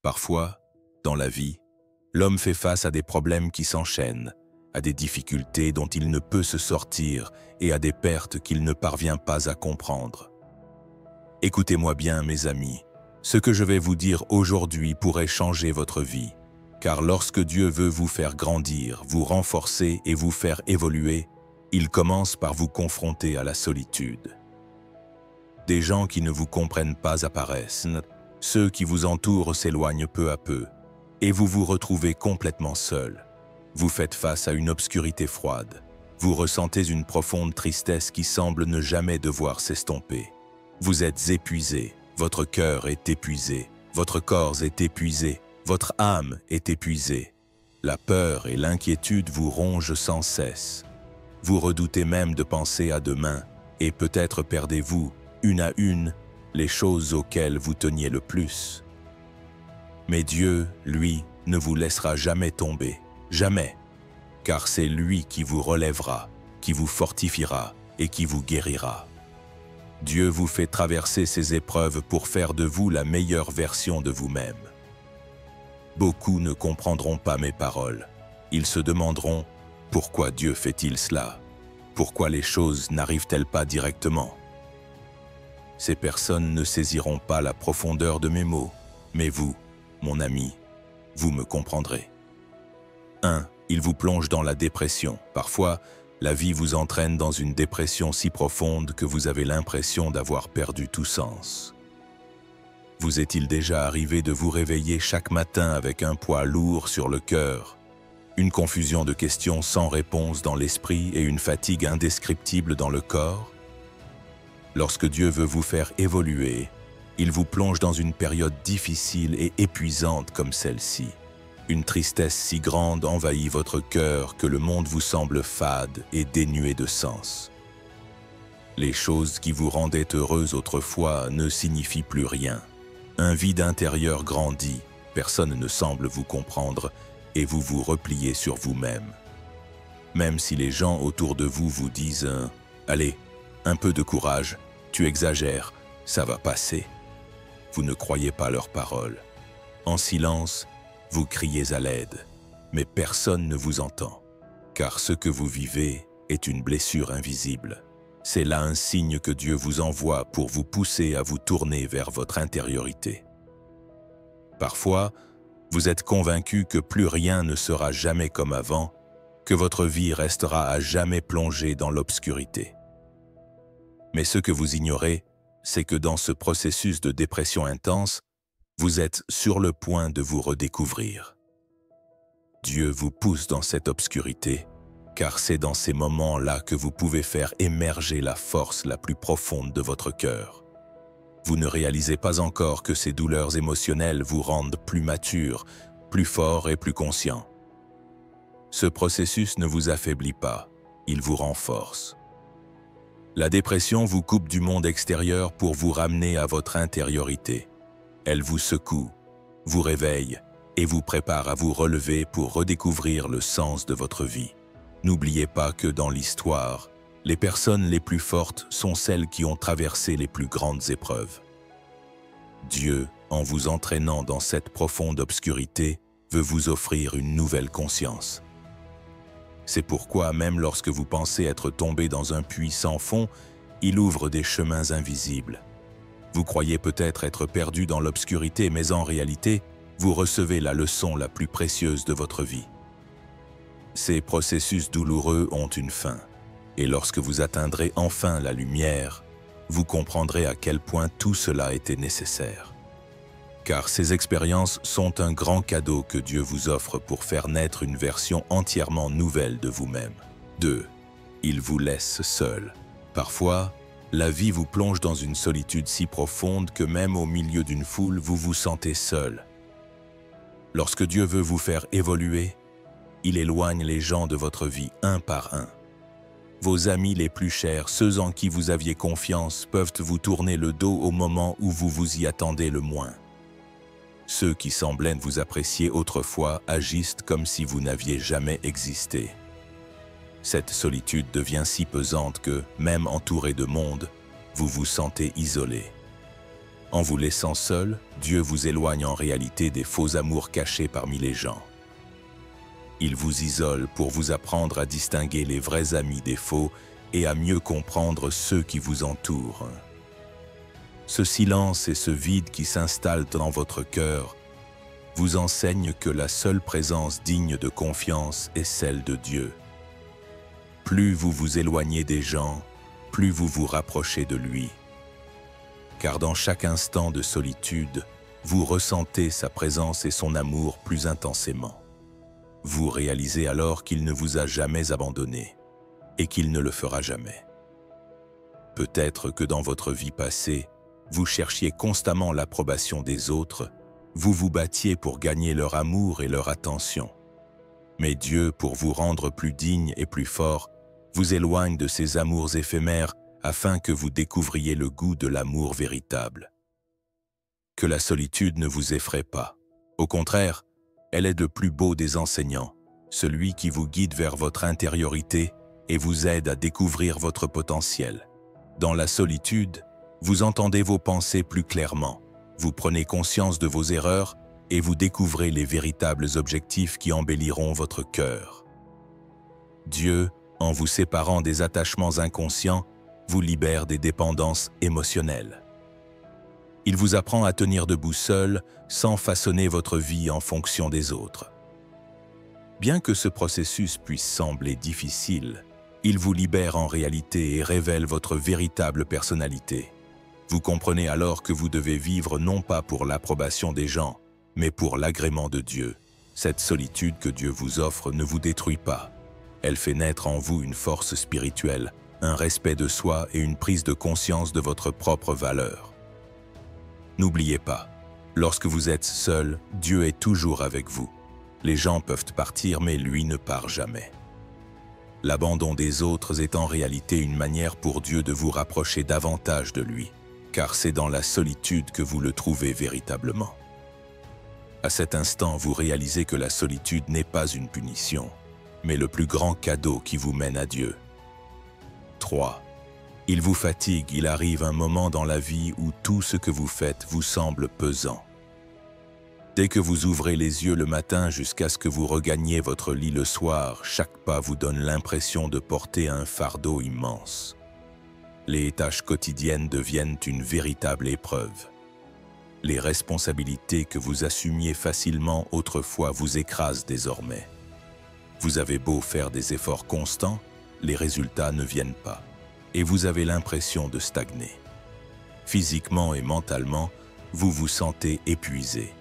Parfois, dans la vie, l'homme fait face à des problèmes qui s'enchaînent, à des difficultés dont il ne peut se sortir et à des pertes qu'il ne parvient pas à comprendre. Écoutez-moi bien, mes amis, ce que je vais vous dire aujourd'hui pourrait changer votre vie, car lorsque Dieu veut vous faire grandir, vous renforcer et vous faire évoluer, il commence par vous confronter à la solitude. Des gens qui ne vous comprennent pas apparaissent, ceux qui vous entourent s'éloignent peu à peu, et vous vous retrouvez complètement seul. Vous faites face à une obscurité froide. Vous ressentez une profonde tristesse qui semble ne jamais devoir s'estomper. Vous êtes épuisé, votre cœur est épuisé, votre corps est épuisé, votre âme est épuisée. La peur et l'inquiétude vous rongent sans cesse. Vous redoutez même de penser à demain, et peut-être perdez-vous, une à une, les choses auxquelles vous teniez le plus. Mais Dieu, lui, ne vous laissera jamais tomber, jamais, car c'est lui qui vous relèvera, qui vous fortifiera et qui vous guérira. Dieu vous fait traverser ces épreuves pour faire de vous la meilleure version de vous-même. Beaucoup ne comprendront pas mes paroles. Ils se demanderont « Pourquoi Dieu fait-il cela? Pourquoi les choses n'arrivent-elles pas directement ?» Ces personnes ne saisiront pas la profondeur de mes mots, mais vous, mon ami, vous me comprendrez. 1. Il vous plonge dans la dépression. Parfois, la vie vous entraîne dans une dépression si profonde que vous avez l'impression d'avoir perdu tout sens. Vous est-il déjà arrivé de vous réveiller chaque matin avec un poids lourd sur le cœur, une confusion de questions sans réponse dans l'esprit et une fatigue indescriptible dans le corps? Lorsque Dieu veut vous faire évoluer, il vous plonge dans une période difficile et épuisante comme celle-ci. Une tristesse si grande envahit votre cœur que le monde vous semble fade et dénué de sens. Les choses qui vous rendaient heureuse autrefois ne signifient plus rien. Un vide intérieur grandit, personne ne semble vous comprendre et vous vous repliez sur vous-même. Même si les gens autour de vous vous disent « Allez, un peu de courage, tu exagères, ça va passer », vous ne croyez pas leurs paroles. En silence, vous criez à l'aide, mais personne ne vous entend, car ce que vous vivez est une blessure invisible. C'est là un signe que Dieu vous envoie pour vous pousser à vous tourner vers votre intériorité. Parfois, vous êtes convaincu que plus rien ne sera jamais comme avant, que votre vie restera à jamais plongée dans l'obscurité. Mais ce que vous ignorez, c'est que dans ce processus de dépression intense, vous êtes sur le point de vous redécouvrir. Dieu vous pousse dans cette obscurité, car c'est dans ces moments-là que vous pouvez faire émerger la force la plus profonde de votre cœur. Vous ne réalisez pas encore que ces douleurs émotionnelles vous rendent plus mature, plus fort et plus conscient. Ce processus ne vous affaiblit pas, il vous renforce. La dépression vous coupe du monde extérieur pour vous ramener à votre intériorité. Elle vous secoue, vous réveille et vous prépare à vous relever pour redécouvrir le sens de votre vie. N'oubliez pas que dans l'histoire, les personnes les plus fortes sont celles qui ont traversé les plus grandes épreuves. Dieu, en vous entraînant dans cette profonde obscurité, veut vous offrir une nouvelle conscience. C'est pourquoi, même lorsque vous pensez être tombé dans un puits sans fond, il ouvre des chemins invisibles. Vous croyez peut-être être perdu dans l'obscurité, mais en réalité, vous recevez la leçon la plus précieuse de votre vie. Ces processus douloureux ont une fin, et lorsque vous atteindrez enfin la lumière, vous comprendrez à quel point tout cela était nécessaire. Car ces expériences sont un grand cadeau que Dieu vous offre pour faire naître une version entièrement nouvelle de vous-même. 2. Il vous laisse seul. Parfois, la vie vous plonge dans une solitude si profonde que même au milieu d'une foule, vous vous sentez seul. Lorsque Dieu veut vous faire évoluer, il éloigne les gens de votre vie un par un. Vos amis les plus chers, ceux en qui vous aviez confiance, peuvent vous tourner le dos au moment où vous vous y attendez le moins. Ceux qui semblaient vous apprécier autrefois agissent comme si vous n'aviez jamais existé. Cette solitude devient si pesante que, même entouré de monde, vous vous sentez isolé. En vous laissant seul, Dieu vous éloigne en réalité des faux amours cachés parmi les gens. Il vous isole pour vous apprendre à distinguer les vrais amis des faux et à mieux comprendre ceux qui vous entourent. Ce silence et ce vide qui s'installent dans votre cœur vous enseignent que la seule présence digne de confiance est celle de Dieu. Plus vous vous éloignez des gens, plus vous vous rapprochez de lui. Car dans chaque instant de solitude, vous ressentez sa présence et son amour plus intensément. Vous réalisez alors qu'il ne vous a jamais abandonné et qu'il ne le fera jamais. Peut-être que dans votre vie passée, vous cherchiez constamment l'approbation des autres, vous vous battiez pour gagner leur amour et leur attention. Mais Dieu, pour vous rendre plus digne et plus fort, vous éloigne de ces amours éphémères afin que vous découvriez le goût de l'amour véritable. Que la solitude ne vous effraie pas. Au contraire, elle est le plus beau des enseignants, celui qui vous guide vers votre intériorité et vous aide à découvrir votre potentiel. Dans la solitude, vous entendez vos pensées plus clairement, vous prenez conscience de vos erreurs et vous découvrez les véritables objectifs qui embelliront votre cœur. Dieu, en vous séparant des attachements inconscients, vous libère des dépendances émotionnelles. Il vous apprend à tenir debout seul, sans façonner votre vie en fonction des autres. Bien que ce processus puisse sembler difficile, il vous libère en réalité et révèle votre véritable personnalité. Vous comprenez alors que vous devez vivre non pas pour l'approbation des gens, mais pour l'agrément de Dieu. Cette solitude que Dieu vous offre ne vous détruit pas. Elle fait naître en vous une force spirituelle, un respect de soi et une prise de conscience de votre propre valeur. N'oubliez pas, lorsque vous êtes seul, Dieu est toujours avec vous. Les gens peuvent partir, mais lui ne part jamais. L'abandon des autres est en réalité une manière pour Dieu de vous rapprocher davantage de lui, car c'est dans la solitude que vous le trouvez véritablement. À cet instant, vous réalisez que la solitude n'est pas une punition, mais le plus grand cadeau qui vous mène à Dieu. 3. Il vous fatigue, il arrive un moment dans la vie où tout ce que vous faites vous semble pesant. Dès que vous ouvrez les yeux le matin jusqu'à ce que vous regagniez votre lit le soir, chaque pas vous donne l'impression de porter un fardeau immense. Les tâches quotidiennes deviennent une véritable épreuve. Les responsabilités que vous assumiez facilement autrefois vous écrasent désormais. Vous avez beau faire des efforts constants, les résultats ne viennent pas. Et vous avez l'impression de stagner. Physiquement et mentalement, vous vous sentez épuisé,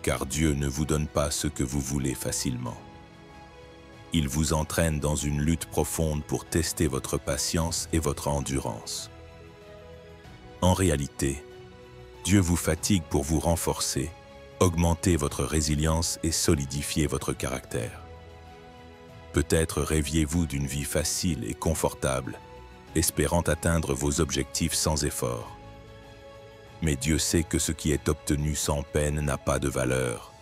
car Dieu ne vous donne pas ce que vous voulez facilement. Il vous entraîne dans une lutte profonde pour tester votre patience et votre endurance. En réalité, Dieu vous fatigue pour vous renforcer, augmenter votre résilience et solidifier votre caractère. Peut-être rêviez-vous d'une vie facile et confortable, espérant atteindre vos objectifs sans effort. Mais Dieu sait que ce qui est obtenu sans peine n'a pas de valeur.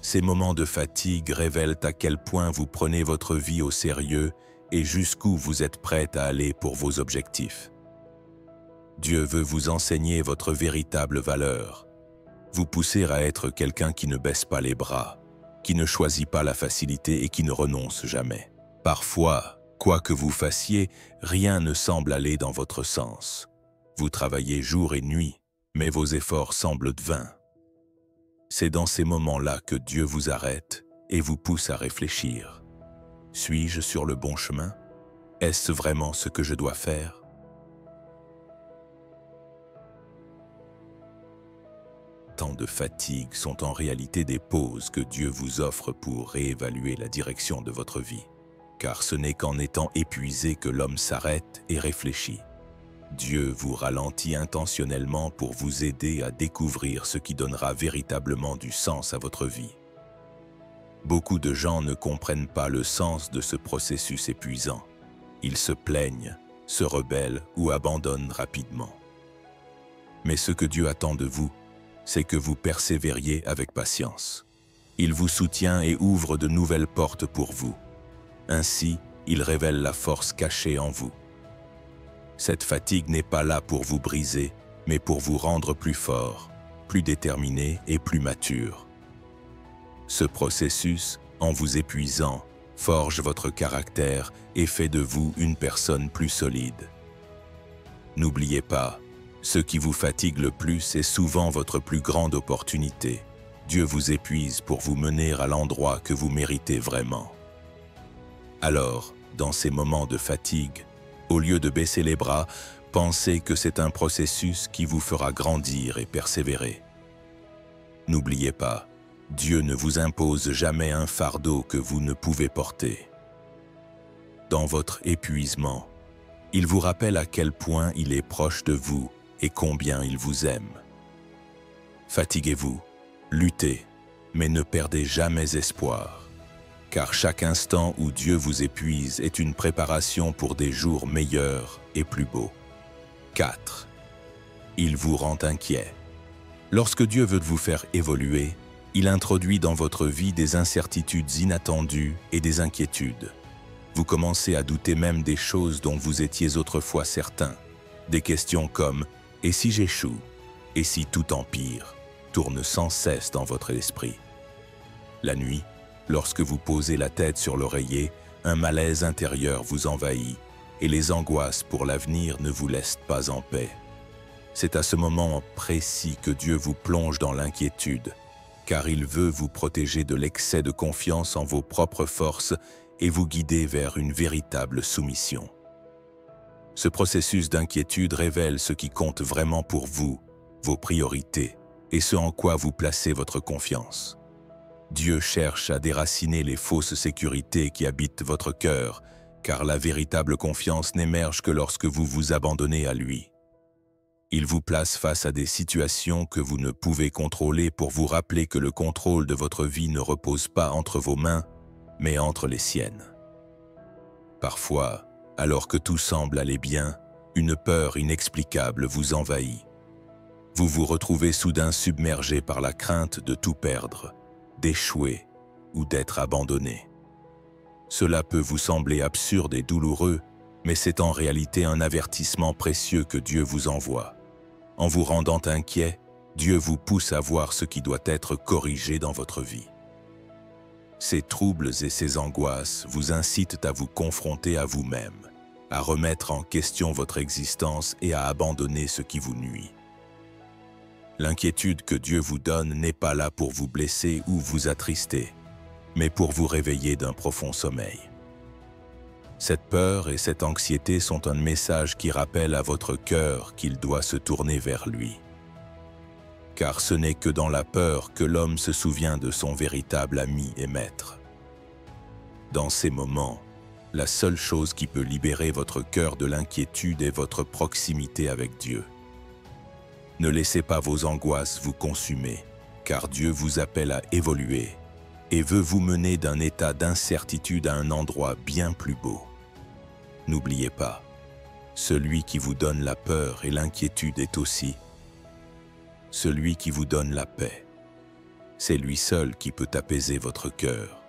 Ces moments de fatigue révèlent à quel point vous prenez votre vie au sérieux et jusqu'où vous êtes prêt à aller pour vos objectifs. Dieu veut vous enseigner votre véritable valeur, vous pousser à être quelqu'un qui ne baisse pas les bras, qui ne choisit pas la facilité et qui ne renonce jamais. Parfois, quoi que vous fassiez, rien ne semble aller dans votre sens. Vous travaillez jour et nuit, mais vos efforts semblent vains. C'est dans ces moments-là que Dieu vous arrête et vous pousse à réfléchir. Suis-je sur le bon chemin? Est-ce vraiment ce que je dois faire? Tant de fatigues sont en réalité des pauses que Dieu vous offre pour réévaluer la direction de votre vie. Car ce n'est qu'en étant épuisé que l'homme s'arrête et réfléchit. Dieu vous ralentit intentionnellement pour vous aider à découvrir ce qui donnera véritablement du sens à votre vie. Beaucoup de gens ne comprennent pas le sens de ce processus épuisant. Ils se plaignent, se rebellent ou abandonnent rapidement. Mais ce que Dieu attend de vous, c'est que vous persévériez avec patience. Il vous soutient et ouvre de nouvelles portes pour vous. Ainsi, il révèle la force cachée en vous. Cette fatigue n'est pas là pour vous briser, mais pour vous rendre plus fort, plus déterminé et plus mature. Ce processus, en vous épuisant, forge votre caractère et fait de vous une personne plus solide. N'oubliez pas, ce qui vous fatigue le plus est souvent votre plus grande opportunité. Dieu vous épuise pour vous mener à l'endroit que vous méritez vraiment. Alors, dans ces moments de fatigue, au lieu de baisser les bras, pensez que c'est un processus qui vous fera grandir et persévérer. N'oubliez pas, Dieu ne vous impose jamais un fardeau que vous ne pouvez porter. Dans votre épuisement, il vous rappelle à quel point il est proche de vous et combien il vous aime. Fatiguez-vous, luttez, mais ne perdez jamais espoir. Car chaque instant où Dieu vous épuise est une préparation pour des jours meilleurs et plus beaux. 4. Il vous rend inquiet. Lorsque Dieu veut vous faire évoluer, il introduit dans votre vie des incertitudes inattendues et des inquiétudes. Vous commencez à douter même des choses dont vous étiez autrefois certain. Des questions comme « et si j'échoue ?» et « si tout empire ?» tournent sans cesse dans votre esprit. La nuit, lorsque vous posez la tête sur l'oreiller, un malaise intérieur vous envahit et les angoisses pour l'avenir ne vous laissent pas en paix. C'est à ce moment précis que Dieu vous plonge dans l'inquiétude, car il veut vous protéger de l'excès de confiance en vos propres forces et vous guider vers une véritable soumission. Ce processus d'inquiétude révèle ce qui compte vraiment pour vous, vos priorités, et ce en quoi vous placez votre confiance. Dieu cherche à déraciner les fausses sécurités qui habitent votre cœur, car la véritable confiance n'émerge que lorsque vous vous abandonnez à lui. Il vous place face à des situations que vous ne pouvez contrôler pour vous rappeler que le contrôle de votre vie ne repose pas entre vos mains, mais entre les siennes. Parfois, alors que tout semble aller bien, une peur inexplicable vous envahit. Vous vous retrouvez soudain submergé par la crainte de tout perdre, d'échouer ou d'être abandonné. Cela peut vous sembler absurde et douloureux, mais c'est en réalité un avertissement précieux que Dieu vous envoie. En vous rendant inquiet, Dieu vous pousse à voir ce qui doit être corrigé dans votre vie. Ces troubles et ces angoisses vous incitent à vous confronter à vous-même, à remettre en question votre existence et à abandonner ce qui vous nuit. L'inquiétude que Dieu vous donne n'est pas là pour vous blesser ou vous attrister, mais pour vous réveiller d'un profond sommeil. Cette peur et cette anxiété sont un message qui rappelle à votre cœur qu'il doit se tourner vers lui. Car ce n'est que dans la peur que l'homme se souvient de son véritable ami et maître. Dans ces moments, la seule chose qui peut libérer votre cœur de l'inquiétude est votre proximité avec Dieu. Ne laissez pas vos angoisses vous consumer, car Dieu vous appelle à évoluer et veut vous mener d'un état d'incertitude à un endroit bien plus beau. N'oubliez pas, celui qui vous donne la peur et l'inquiétude est aussi celui qui vous donne la paix. C'est lui seul qui peut apaiser votre cœur.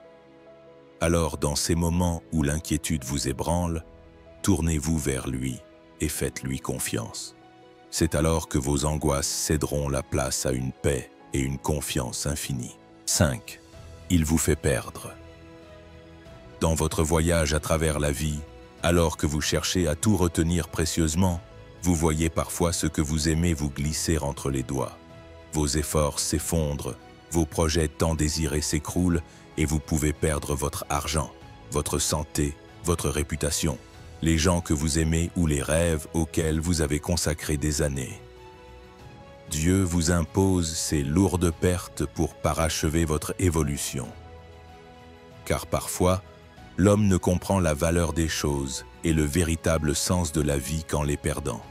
Alors, dans ces moments où l'inquiétude vous ébranle, tournez-vous vers lui et faites-lui confiance. C'est alors que vos angoisses céderont la place à une paix et une confiance infinie. 5. Il vous fait perdre. Dans votre voyage à travers la vie, alors que vous cherchez à tout retenir précieusement, vous voyez parfois ce que vous aimez vous glisser entre les doigts. Vos efforts s'effondrent, vos projets tant désirés s'écroulent et vous pouvez perdre votre argent, votre santé, votre réputation, les gens que vous aimez ou les rêves auxquels vous avez consacré des années. Dieu vous impose ces lourdes pertes pour parachever votre évolution. Car parfois, l'homme ne comprend la valeur des choses et le véritable sens de la vie qu'en les perdant.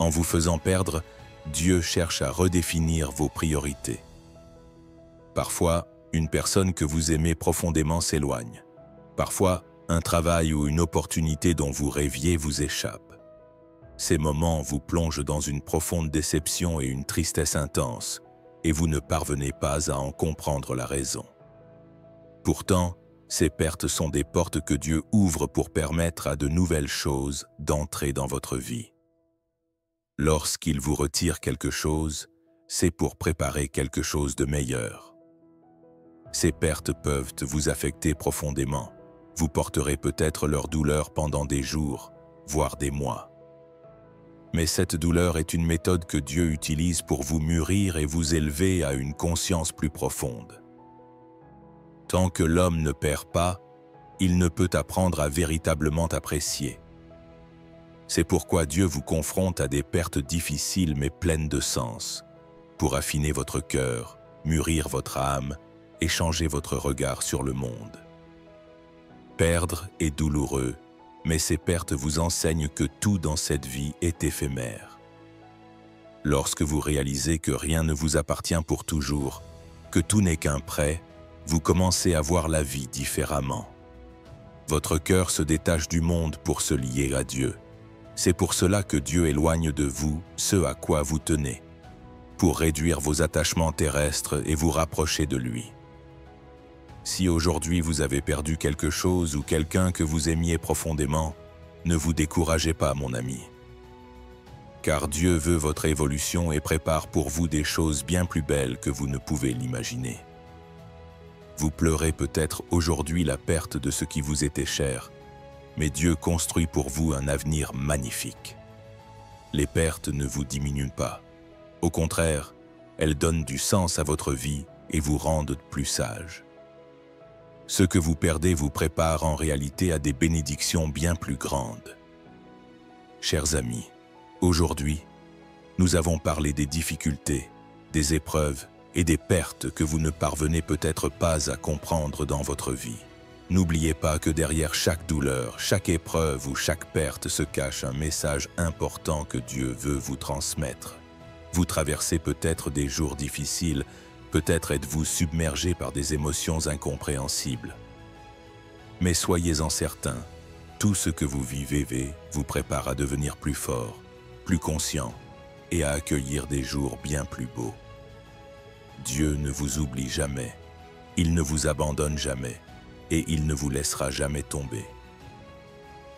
En vous faisant perdre, Dieu cherche à redéfinir vos priorités. Parfois, une personne que vous aimez profondément s'éloigne. Parfois, un travail ou une opportunité dont vous rêviez vous échappe. Ces moments vous plongent dans une profonde déception et une tristesse intense, et vous ne parvenez pas à en comprendre la raison. Pourtant, ces pertes sont des portes que Dieu ouvre pour permettre à de nouvelles choses d'entrer dans votre vie. Lorsqu'il vous retire quelque chose, c'est pour préparer quelque chose de meilleur. Ces pertes peuvent vous affecter profondément. Vous porterez peut-être leur douleur pendant des jours, voire des mois. Mais cette douleur est une méthode que Dieu utilise pour vous mûrir et vous élever à une conscience plus profonde. Tant que l'homme ne perd pas, il ne peut apprendre à véritablement apprécier. C'est pourquoi Dieu vous confronte à des pertes difficiles mais pleines de sens, pour affiner votre cœur, mûrir votre âme et changer votre regard sur le monde. Perdre est douloureux, mais ces pertes vous enseignent que tout dans cette vie est éphémère. Lorsque vous réalisez que rien ne vous appartient pour toujours, que tout n'est qu'un prêt, vous commencez à voir la vie différemment. Votre cœur se détache du monde pour se lier à Dieu. C'est pour cela que Dieu éloigne de vous ce à quoi vous tenez, pour réduire vos attachements terrestres et vous rapprocher de lui. Si aujourd'hui vous avez perdu quelque chose ou quelqu'un que vous aimiez profondément, ne vous découragez pas, mon ami. Car Dieu veut votre évolution et prépare pour vous des choses bien plus belles que vous ne pouvez l'imaginer. Vous pleurez peut-être aujourd'hui la perte de ce qui vous était cher, mais Dieu construit pour vous un avenir magnifique. Les pertes ne vous diminuent pas. Au contraire, elles donnent du sens à votre vie et vous rendent plus sage. Ce que vous perdez vous prépare en réalité à des bénédictions bien plus grandes. Chers amis, aujourd'hui, nous avons parlé des difficultés, des épreuves et des pertes que vous ne parvenez peut-être pas à comprendre dans votre vie. N'oubliez pas que derrière chaque douleur, chaque épreuve ou chaque perte se cache un message important que Dieu veut vous transmettre. Vous traversez peut-être des jours difficiles, peut-être êtes-vous submergé par des émotions incompréhensibles. Mais soyez-en certains, tout ce que vous vivez vous prépare à devenir plus fort, plus conscient et à accueillir des jours bien plus beaux. Dieu ne vous oublie jamais, il ne vous abandonne jamais et il ne vous laissera jamais tomber.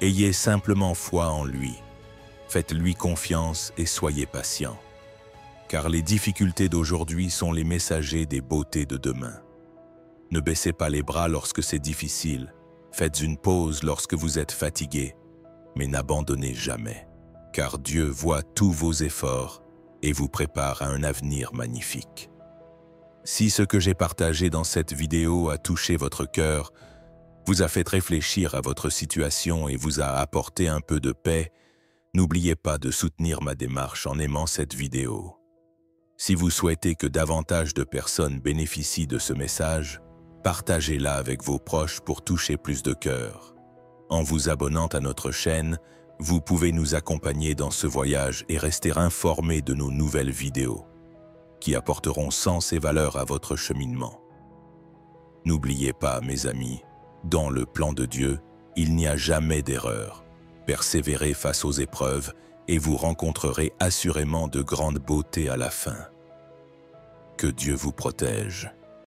Ayez simplement foi en lui, faites-lui confiance et soyez patient. Car les difficultés d'aujourd'hui sont les messagers des beautés de demain. Ne baissez pas les bras lorsque c'est difficile, faites une pause lorsque vous êtes fatigué, mais n'abandonnez jamais, car Dieu voit tous vos efforts et vous prépare à un avenir magnifique. Si ce que j'ai partagé dans cette vidéo a touché votre cœur, vous a fait réfléchir à votre situation et vous a apporté un peu de paix, n'oubliez pas de soutenir ma démarche en aimant cette vidéo. Si vous souhaitez que davantage de personnes bénéficient de ce message, partagez-la avec vos proches pour toucher plus de cœurs. En vous abonnant à notre chaîne, vous pouvez nous accompagner dans ce voyage et rester informé de nos nouvelles vidéos, qui apporteront sens et valeur à votre cheminement. N'oubliez pas, mes amis, dans le plan de Dieu, il n'y a jamais d'erreur. Persévérez face aux épreuves et vous rencontrerez assurément de grandes beautés à la fin. Que Dieu vous protège.